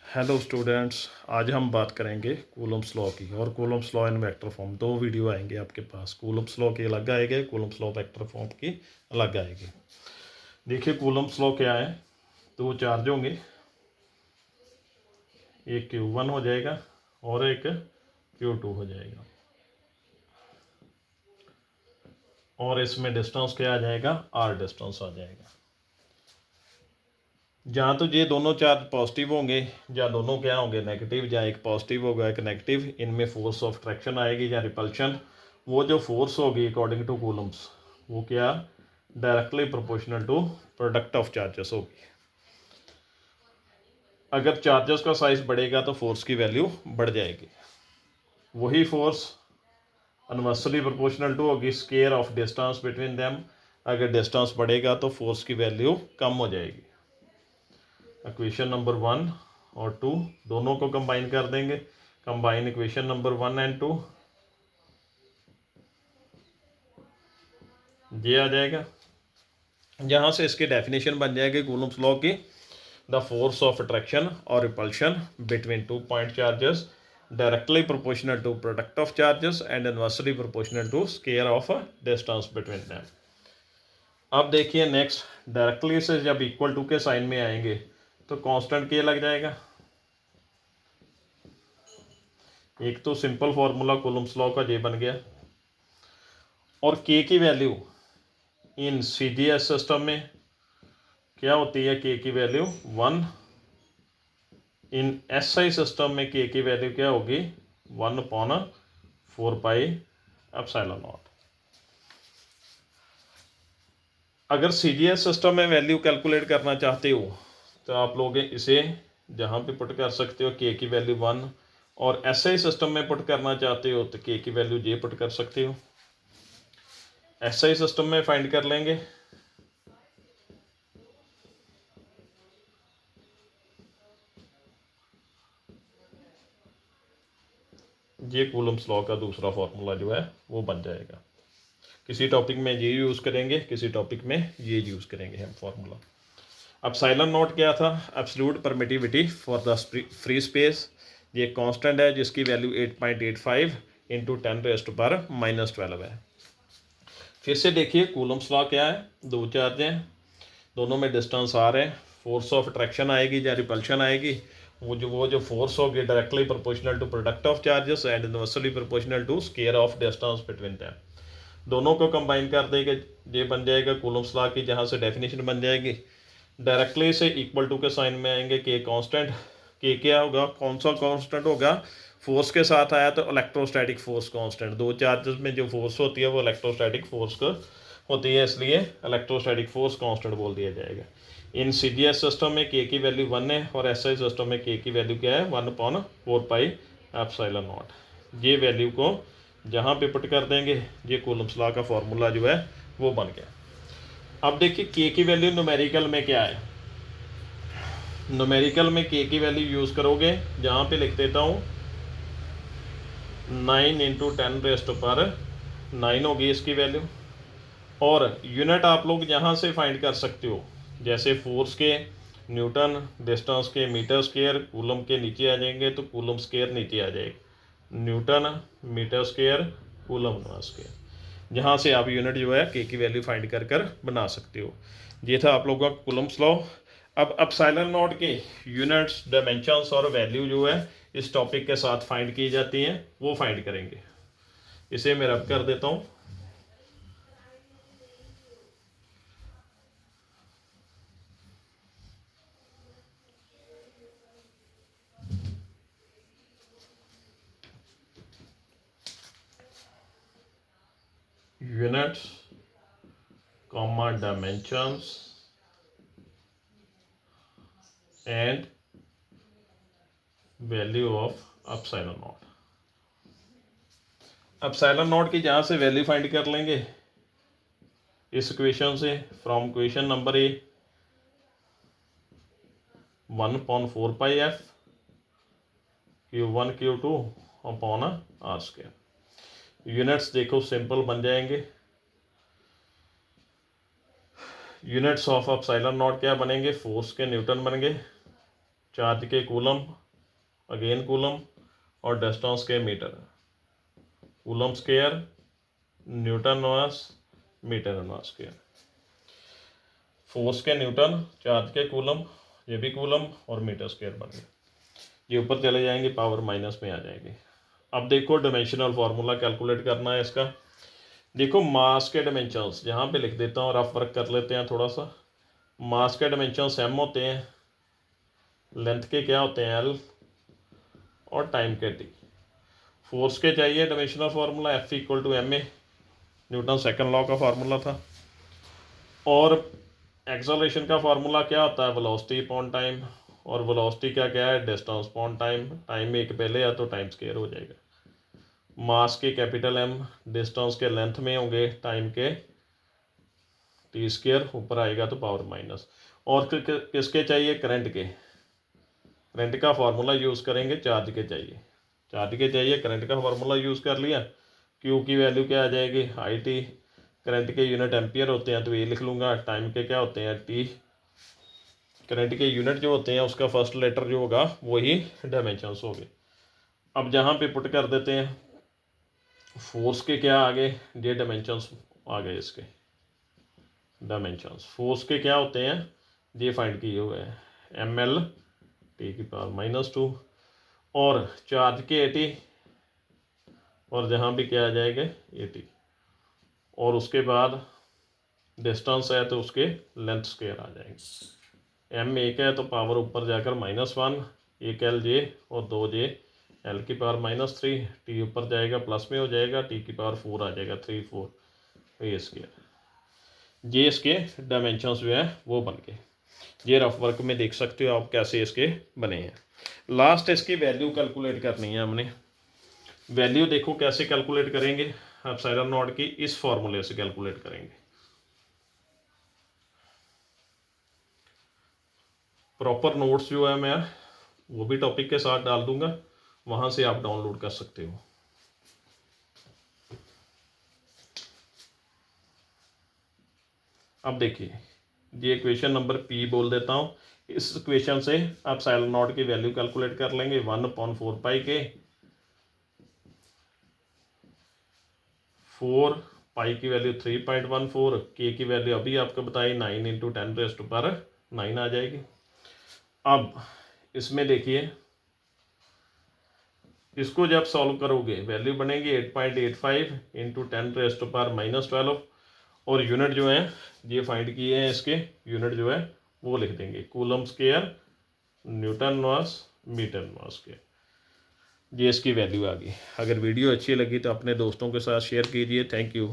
Hello students, आज हम बात करेंगे कूलम्ब्स लॉ की। और Coulomb's law in vector form, दो वीडियो आएंगे आपके पास। कूलम्ब्स लॉ की अलग आएगी, कूलम्ब्स लॉ वेक्टर फॉर्म की अलग आएगी। देखिए कूलम्ब्स लॉ क्या है। दो चार्ज होंगे, एक Q1 हो जाएगा और एक Q2 हो जाएगा, और इसमें डिस्टेंस क्या आ जाएगा, R डिस्टेंस आ जाएगा। जहाँ तो ये दोनों चार्ज पॉजिटिव होंगे, या दोनों क्या होंगे, नेगेटिव, या एक पॉजिटिव होगा एक नेगेटिव, इनमें फोर्स ऑफ अट्रैक्शन आएगी या रिपल्शन। वो जो फोर्स होगी अकॉर्डिंग टू कूलम्स, वो क्या, directly proportional to product of charges होगी। अगर चार्जेस का साइज बढ़ेगा तो फोर्स की वैल्यू बढ़ जाएगी। वही फोर्स इनवर्सली प्रोपोर्शनल टू होगी square of distance between them. अगर डिस्टेंस बढ़ेगा तो फोर्स की वैल्यू कम हो जाएगी। इक्वेशन नंबर 1 और 2 दोनों को कंबाइन कर देंगे। कंबाइन इक्वेशन नंबर 1 एंड 2, ये आ जाएगा। यहाँ से इसकी डेफिनेशन बन जाएगी कूलम्ब्स लॉ की। द फोर्स ऑफ अट्रैक्शन और repulsion between two point charges directly proportional to product of charges and inversely proportional to square of distance between them. अब देखिए नेक्स्ट, डायरेक्टली से जब इक्वल टू के sign में आएंगे तो कांस्टेंट के लग जाएगा। एक तो सिंपल फार्मूला कूलम्ब्स लॉ का ये बन गया, और के की वैल्यू इन CGS सिस्टम में क्या होती है, के की वैल्यू 1। इन SI सिस्टम में के की वैल्यू क्या होगी, 1/4 पाई एप्सिलॉन नॉट। अगर CGS सिस्टम में वैल्यू कैलकुलेट करना चाहते हो तो आप लोग इसे जहाँ पे पुट कर सकते हो, के की वैल्यू 1, और SI सिस्टम में पुट करना चाहते हो तो के की वैल्यू ये पुट कर सकते हो। SI सिस्टम में फाइंड कर लेंगे। ये कूलम्ब्स लॉ का दूसरा फार्मूला जो है वो बन जाएगा। किसी टॉपिक में ये यूज़ करेंगे, किसी टॉपिक में ये यूज़ करेंगे हम फार्मूला। अब साइलन नॉट क्या था, absolute permittivity for the free space. ये कांस्टेंट है जिसकी वैल्यू 8.85 इंटू 10⁻⁻12 है। फिर से देखिए कूलम्ब्स लॉ क्या है, दो चार्ज हैं, दोनों में डिस्टेंस R है। फोर्स ऑफ अट्रैक्शन आएगी या रिपल्शन आएगी, वो जो फोर्स होगी directly proportional to product of charges and inversely proportional to square of distance between them. दोनों को कंबाइन कर देगा, ये बन जाएगा कूलम्ब्स लॉ की, जहाँ से डेफिनेशन बन जाएगी। डायरेक्टली से इक्वल टू के साइन में आएंगे, के कांस्टेंट। के क्या होगा, कौन सा कांस्टेंट होगा, फोर्स के साथ आया तो इलेक्ट्रोस्टैटिक फोर्स कांस्टेंट। दो चार्जेस में जो फोर्स होती है वो इलेक्ट्रोस्टैटिक फोर्स का होती है, इसलिए इलेक्ट्रोस्टैटिक फोर्स कांस्टेंट बोल दिया जाएगा। इन CGS सिस्टम में के की वैल्यू 1 है, और SI सिस्टम में के की वैल्यू क्या है, 1/4 पाई एप्सिलॉन नॉट। ये वैल्यू को जहाँ पे पुट कर देंगे, ये कूलम्ब्स लॉ का फार्मूला जो है वो बन गया। अब देखिए के की वैल्यू न्यूमेरिकल में क्या है। न्यूमेरिकल में के की वैल्यू यूज़ करोगे, जहाँ पे लिख देता हूँ 9 इंटू 10⁻9 होगी इसकी वैल्यू। और यूनिट आप लोग यहाँ से फाइंड कर सकते हो, जैसे फोर्स के न्यूटन, डिस्टेंस के मीटर स्क्वायर, कूलम के नीचे आ जाएंगे तो कूलम स्क्वायर नीचे आ जाएगा, newton metre square coulomb square. जहाँ से आप यूनिट जो है के की वैल्यू फाइंड कर बना सकते हो। ये था आप लोगों का कूलम्ब्स लॉ। अब एप्सिलॉन नॉट के यूनिट्स, डायमेंशंस और वैल्यू जो है इस टॉपिक के साथ फाइंड की जाती हैं, वो फाइंड करेंगे। इसे मैं रब कर देता हूँ। Units comma dimensions and value of epsilon not. Epsilon not की जहाँ से वैल्यू फाइंड कर लेंगे इस इक्वेशन से, from equation number A 1/4 pi F Q1 Q2 upon R²। Units देखो सिंपल बन जाएंगे। यूनिट्स ऑफ एप्सिलॉन नॉट क्या बनेंगे, फोर्स के न्यूटन बन गए, चार्ज के कूलम, अगेन कूलम, और डिस्टेंस के metre. Coulomb square, newton inverse, metre inverse square. Force के न्यूटन, चार्ज के कूलम, ये भी कूलम, और मीटर स्क्वायर बन गया। ये ऊपर चले जाएंगे, पावर माइनस में आ जाएगी। अब देखो डायमेंशनल फार्मूला कैलकुलेट करना है इसका। देखो मास के डायमेंशंस यहाँ पे लिख देता हूँ, रफ वर्क कर लेते हैं थोड़ा सा। मास के डायमेंशंस एम होते हैं, लेंथ के क्या होते हैं एल, और टाइम के टी। फोर्स के चाहिए dimensional formula F equal to M A, Newton second law का फार्मूला था। और एक्सेलरेशन का फार्मूला क्या होता है, वेलोसिटी अपॉन टाइम, और वेलोसिटी का क्या है, डिस्टेंस अपॉन टाइम। टाइम में एक पहले या तो टाइम स्क्वायर हो जाएगा। मास के कैपिटल एम, डिस्टेंस के लेंथ में होंगे, टाइम के टी स्क्वायर, ऊपर आएगा तो पावर माइनस। और किसके चाहिए, करंट के। करंट का फार्मूला यूज़ करेंगे, चार्ज के चाहिए। चार्ज के चाहिए, करंट का फार्मूला यूज़ कर लिया। क्यू की वैल्यू क्या आ जाएगी, आई टी। करंट के यूनिट एम्पियर होते हैं तो ये लिख लूँगा। टाइम के क्या होते हैं, टी। करंट के यूनिट जो होते हैं उसका फर्स्ट लेटर जो होगा वही डायमेंशंस हो गए। अब जहाँ पे पुट कर देते हैं, फोर्स के क्या आ गए, ये डायमेंशंस आ गए इसके डायमेंशंस। फोर्स के क्या होते हैं, ये फाइंड किए हुए हैं, एम एल टी की पावर -2। और चार्ज के ए टी, और जहाँ भी क्या आ जाएगा ए टी। और उसके बाद डिस्टेंस है तो उसके लेंथ स्क्वायर आ जाएंगे। एम एक है तो पावर ऊपर जाकर -1, एक एल जे और 2 जे एल की पावर -3। टी ऊपर जाएगा प्लस में हो जाएगा, टी की पावर 4 आ जाएगा, 3 4 ए स्क्वायर। ये इसके डायमेंशंस जो है वो बन गए। ये रफ वर्क में देख सकते हो आप कैसे इसके बने हैं। लास्ट इसकी वैल्यू कैलकुलेट करनी है हमने। वैल्यू देखो कैसे कैलकुलेट करेंगे, एप्सिलॉन नॉट की इस फॉर्मूले से कैलकुलेट करेंगे। प्रॉपर नोट्स जो है मैं वो भी टॉपिक के साथ डाल दूंगा, वहां से आप डाउनलोड कर सकते हो। अब देखिए, ये इक्वेशन नंबर पी बोल देता हूँ। इस इक्वेशन से आप एप्सिलॉन नॉट की वैल्यू कैलकुलेट कर लेंगे, 1/4 पाई के। 4 पाई की वैल्यू 3.14, के की वैल्यू अभी आपको बताई 9 × 10⁻9 आ जाएगी। अब इसमें देखिए, इसको जब सॉल्व करोगे वैल्यू बनेगी 8.85 × 10⁻12। और यूनिट जो है ये फाइंड किए हैं, इसके यूनिट जो है वो लिख देंगे, coulomb square, newton inverse, metre inverse square. ये इसकी वैल्यू आ गई। अगर वीडियो अच्छी लगी तो अपने दोस्तों के साथ शेयर कीजिए। Thank you.